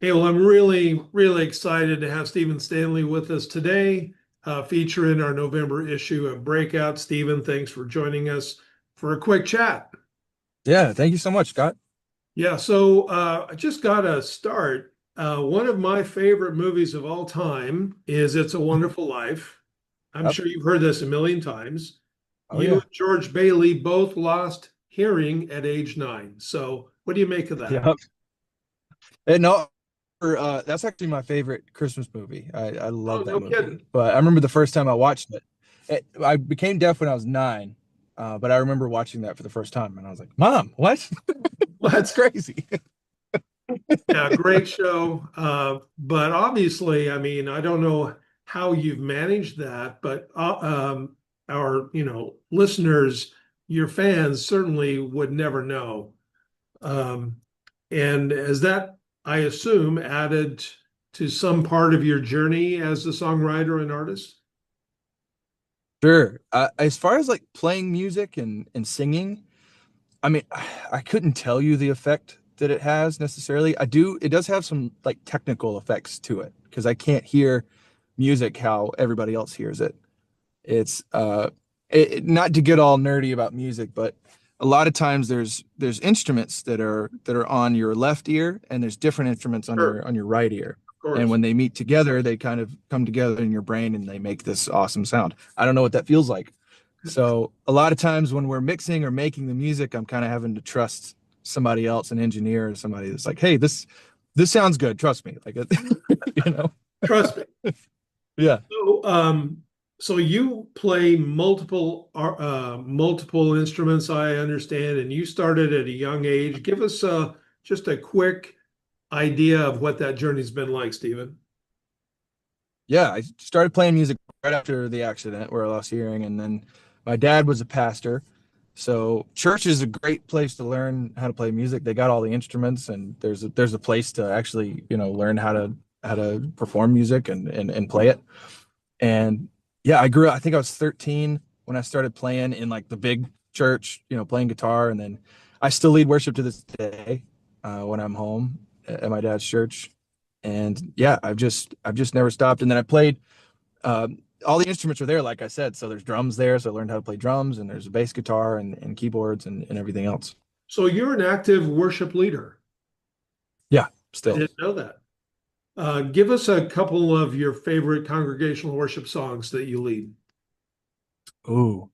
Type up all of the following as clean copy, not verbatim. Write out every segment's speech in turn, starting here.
Hey, well, I'm really, really excited to have Stephen Stanley with us today, featuring our November issue of Breakout. Stephen, thanks for joining us for a quick chat. Yeah, thank you so much, Scott. Yeah, so I just got to start. One of my favorite movies of all time is It's a Mhm. Wonderful Life. I'm Yep. sure you've heard this a million times. Oh You yeah. and George Bailey both lost hearing at age 9. So, what do you make of that? Yep. And no, that's actually my favorite Christmas movie. I Oh, love that no movie. kidding. But I remember the first time I watched I became deaf when I was 9. But I remember watching that for the first time, and I was like, "Mom, what? That's crazy." Yeah, great show. But obviously, I mean, I don't know how you've managed that, but our, listeners, your fans certainly would never know. Um, and as that, I assume, added to some part of your journey as a songwriter and artist? Sure. As far as like playing music and singing, I mean, I couldn't tell you the effect that it has necessarily. It does have some like technical effects to it because I can't hear music how everybody else hears it. It's not to get all nerdy about music, but a lot of times there's instruments that are on your left ear and there's different instruments on Sure, your right ear. of And course. when they meet together, they kind of come together in your brain and they make this awesome sound. I don't know what that feels like. So a lot of times when we're mixing or making the music, I'm kind of having to trust somebody else, an engineer or somebody that's like, hey, this sounds good. Trust me. Like you know? Trust me. Yeah. So you play multiple instruments, I understand, and you started at a young age. Give us just a quick idea of what that journey's been like, Stephen. Yeah, I started playing music right after the accident where I lost hearing, and then my dad was a pastor. So church is a great place to learn how to play music. They got all the instruments, and there's a place to actually learn how to perform music and play it. And yeah, I grew up. I think I was 13 when I started playing in like the big church, playing guitar, and then I still lead worship to this day when I'm home at my dad's church. And yeah, I've just never stopped. And then I played all the instruments are there, like I said. So there's drums there, so I learned how to play drums, and there's a bass guitar and keyboards and everything else. So you're an active worship leader. Yeah, I still. didn't know that. Give us a couple of your favorite congregational worship songs that you lead. Ooh.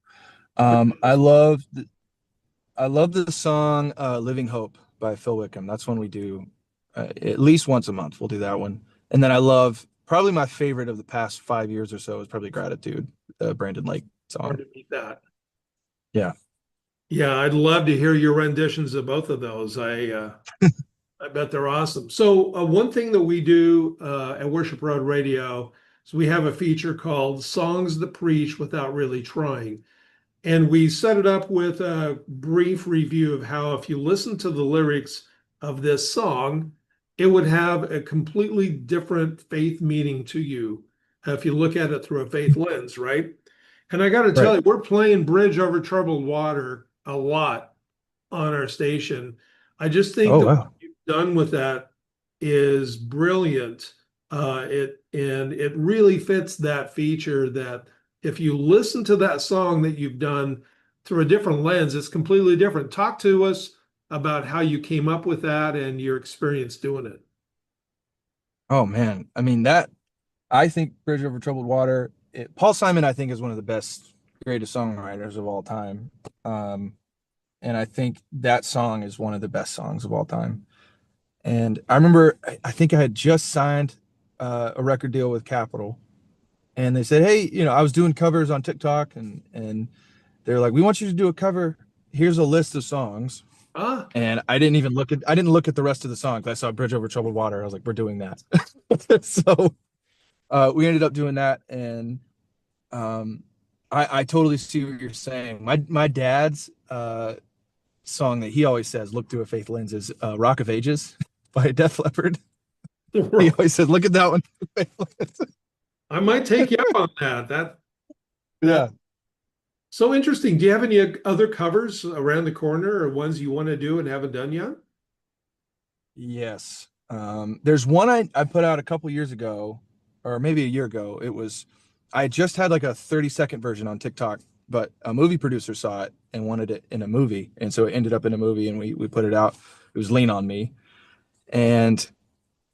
I love the song "Living Hope" by Phil Wickham. That's one we do at least once a month. We'll do that one. And then I love probably my favorite of the past 5 years or so is probably "Gratitude," Brandon Lake Hard song. to beat that. Yeah. Yeah, I'd love to hear your renditions of both of those. I bet they're awesome. So, one thing that we do at Worship Road Radio is we have a feature called Songs That Preach Without Really Trying. And we set it up with a brief review of how, if you listen to the lyrics of this song, it would have a completely different faith meaning to you if you look at it through a faith lens, right? And I got to tell Right. you, we're playing Bridge Over Troubled Water a lot on our station. I just think Oh that what wow. you've done with that is brilliant. It really fits that feature that if you listen to that song that you've done through a different lens, it's completely different. Talk to us about how you came up with that and your experience doing it. Oh man. I mean that I think Bridge Over Troubled Water. Paul Simon, I think, is one of the best, greatest songwriters of all time. Um, and I think that song is one of the best songs of all time. And I remember, I think I had just signed a record deal with Capitol, and they said, "Hey, I was doing covers on TikTok, and they're like, we want you to do a cover. Here's a list of songs." Ah, And I didn't look at the rest of the songs. I saw Bridge Over Troubled Water. I was like, we're doing that. So we ended up doing that, and um, I totally see what you're saying. My dad's song that he always says, "Look through a faith lens," is "Rock of Ages" by Def Leppard. He always says, "Look at that one." I might take you up on that. That Yeah. so interesting. Do you have any other covers around the corner or ones you want to do and haven't done yet? Yes. There's one I put out a couple years ago, or maybe a year ago. I just had like a 30-second version on TikTok, but a movie producer saw it and wanted it in a movie. And so it ended up in a movie and we put it out. It was Lean on Me. And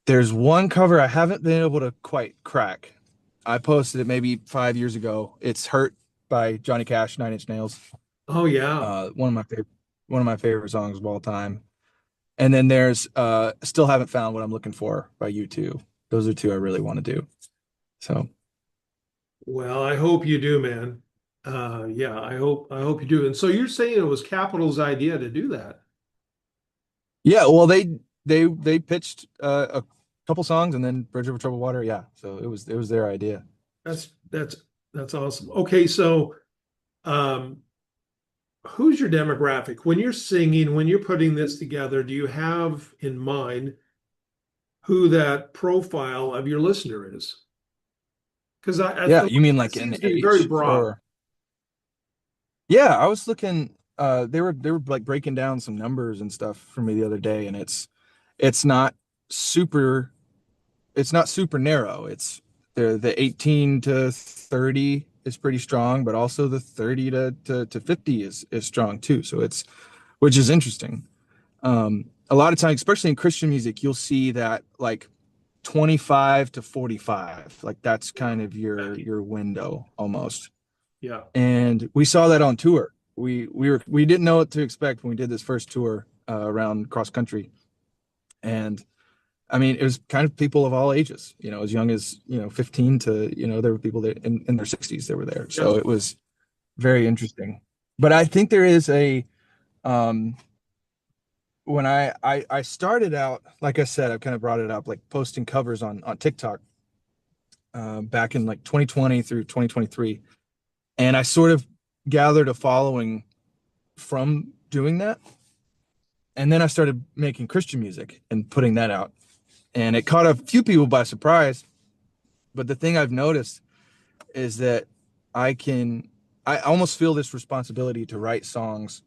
there's one cover I haven't been able to quite crack. I posted it maybe 5 years ago. It's Hurt by Johnny Cash, Nine Inch Nails. Oh yeah. One of my favorite songs of all time. And then there's Still Haven't Found What I'm Looking For by U2. Those are two I really want to do. So Well, I hope you do, man. Yeah, I hope you do. And so you're saying it was Capitol's idea to do that? yeah, well they pitched a couple songs and then Bridge Over Troubled Water. Yeah. So it was their idea. That's awesome. Okay, so um, who's your demographic? When you're singing, when you're putting this together, do you have in mind who that profile of your listener is? Because Yeah, the you mean it like an seems to be very age broad. or yeah, I was looking they were like breaking down some numbers and stuff for me the other day and it's not super it's not super narrow. It's the 18 to 30 is pretty strong, but also the 30 to 50 is strong too. So it's which is interesting. A lot of times, especially in Christian music, you'll see that like 25 to 45, like that's kind of your window almost. Yeah. And we saw that on tour. We didn't know what to expect when we did this first tour around cross country, and I mean it was kind of people of all ages, as young as 15 to there were people that in their 60s that were there. So Yeah. it was very interesting. But I think there is a um, when I started out, like I said, I've kind of brought it up, like posting covers on TikTok back in like 2020 through 2023, and I sort of gathered a following from doing that. And then I started making Christian music and putting that out, and it caught a few people by surprise. But the thing I've noticed is that I can, I almost feel this responsibility to write songs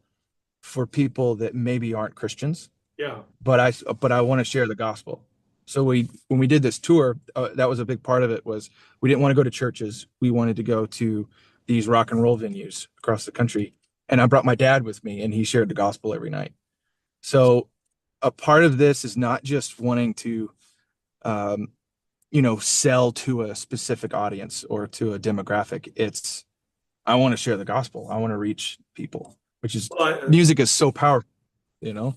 for people that maybe aren't Christians, Yeah. but I want to share the gospel. So when we did this tour, that was a big part of it. Was we didn't want to go to churches. We wanted to go to these rock and roll venues across the country. And I brought my dad with me, and he shared the gospel every night. So a part of this is not just wanting to, um, sell to a specific audience or to a demographic. It's I want to share the gospel. I want to reach people, which is Well, music is so powerful, you know?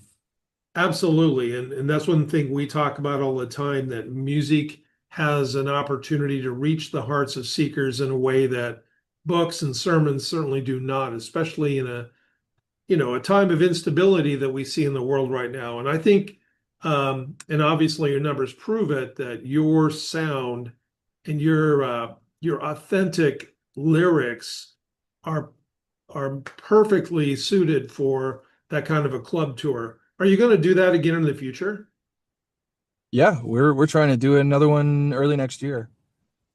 absolutely. And that's one thing we talk about all the time, that music has an opportunity to reach the hearts of seekers in a way that books and sermons certainly do not, especially in a time of instability that we see in the world right now. And I think, and obviously your numbers prove it, that your sound and your authentic lyrics are are perfectly suited for that kind of a club tour. Are you going to do that again in the future? Yeah, we're trying to do another one early next year.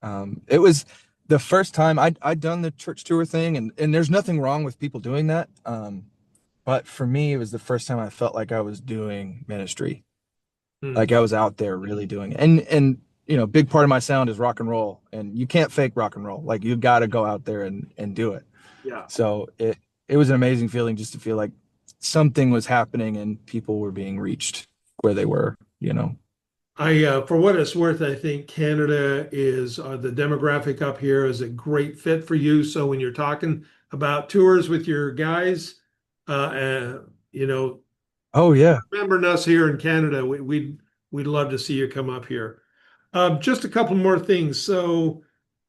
It was the first time I'd done the church tour thing, and there's nothing wrong with people doing that. But for me, it was the first time I felt like I was doing ministry, Hmm. like I was out there really doing it. And big part of my sound is rock and roll, and you can't fake rock and roll. Like you got to go out there and do it. Yeah. So it was an amazing feeling just to feel like something was happening and people were being reached where they were. For what it's worth, I think Canada is the demographic up here is a great fit for you. So when you're talking about tours with your guys, you know, Oh yeah. remembering us here in Canada, we'd love to see you come up here. Just a couple more things. So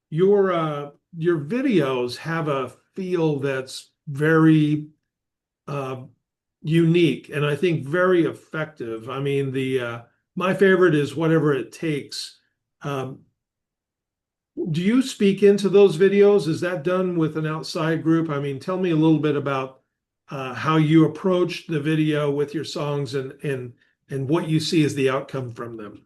your videos have a feel that's very uh, unique and I think very effective. I mean, the my favorite is Whatever It Takes. Um, do you speak into those videos? Is that done with an outside group? I mean, tell me a little bit about how you approach the video with your songs and what you see as the outcome from them.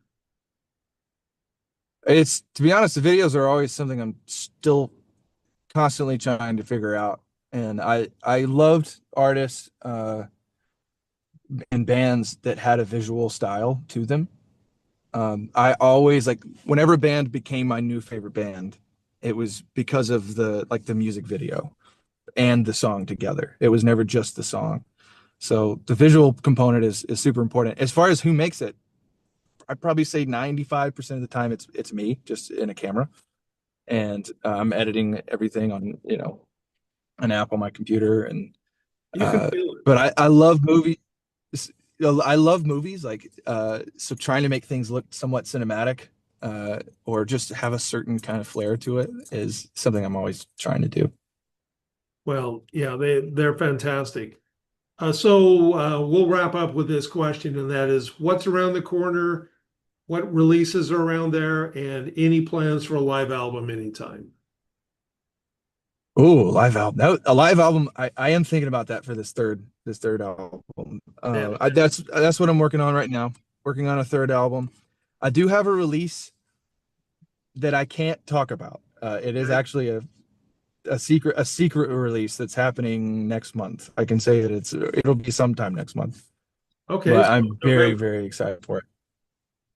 It's to be honest, the videos are always something I'm still constantly trying to figure out. And I loved artists and bands that had a visual style to them. I always like whenever a band became my new favorite band, it was because of the music video and the song together. It was never just the song. So the visual component is super important. As far as who makes it, I'd probably say 95% of the time it's me just in a camera, and I'm editing everything on an app on my computer. And You can feel it. but I love movies. I love movies, like so trying to make things look somewhat cinematic, or just have a certain kind of flair to it is something I'm always trying to do. Well, yeah, they're fantastic. So we'll wrap up with this question, and that is, what's around the corner? What releases are around there, and any plans for a live album anytime? Oh, live album. A live album. I am thinking about that for this third album. Yeah. That's what I'm working on right now. Working on a third album. I do have a release that I can't talk about. It is Okay. actually a secret release that's happening next month. I can say that it'll be sometime next month, Okay. but So I'm very November. very excited for it.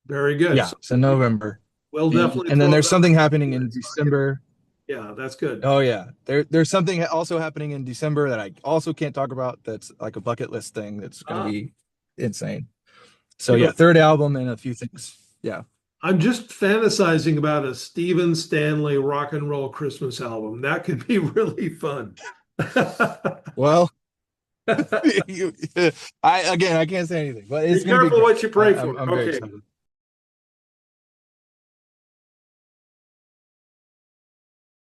Very good. Yeah, So it's in November, we'll and definitely and then throw there's that on something the happening in next bucket. December. Yeah, that's good. Oh yeah, there's something also happening in December that I also can't talk about. That's like a bucket list thing that's going to Ah, be insane. So you yeah, know, third album and a few things. Yeah. I'm just fantasizing about a Stephen Stanley rock and roll Christmas album. That could be really fun. Well, you, I can't say anything, but Be it's going to be careful great. what you pray for. I'm very Okay. excited.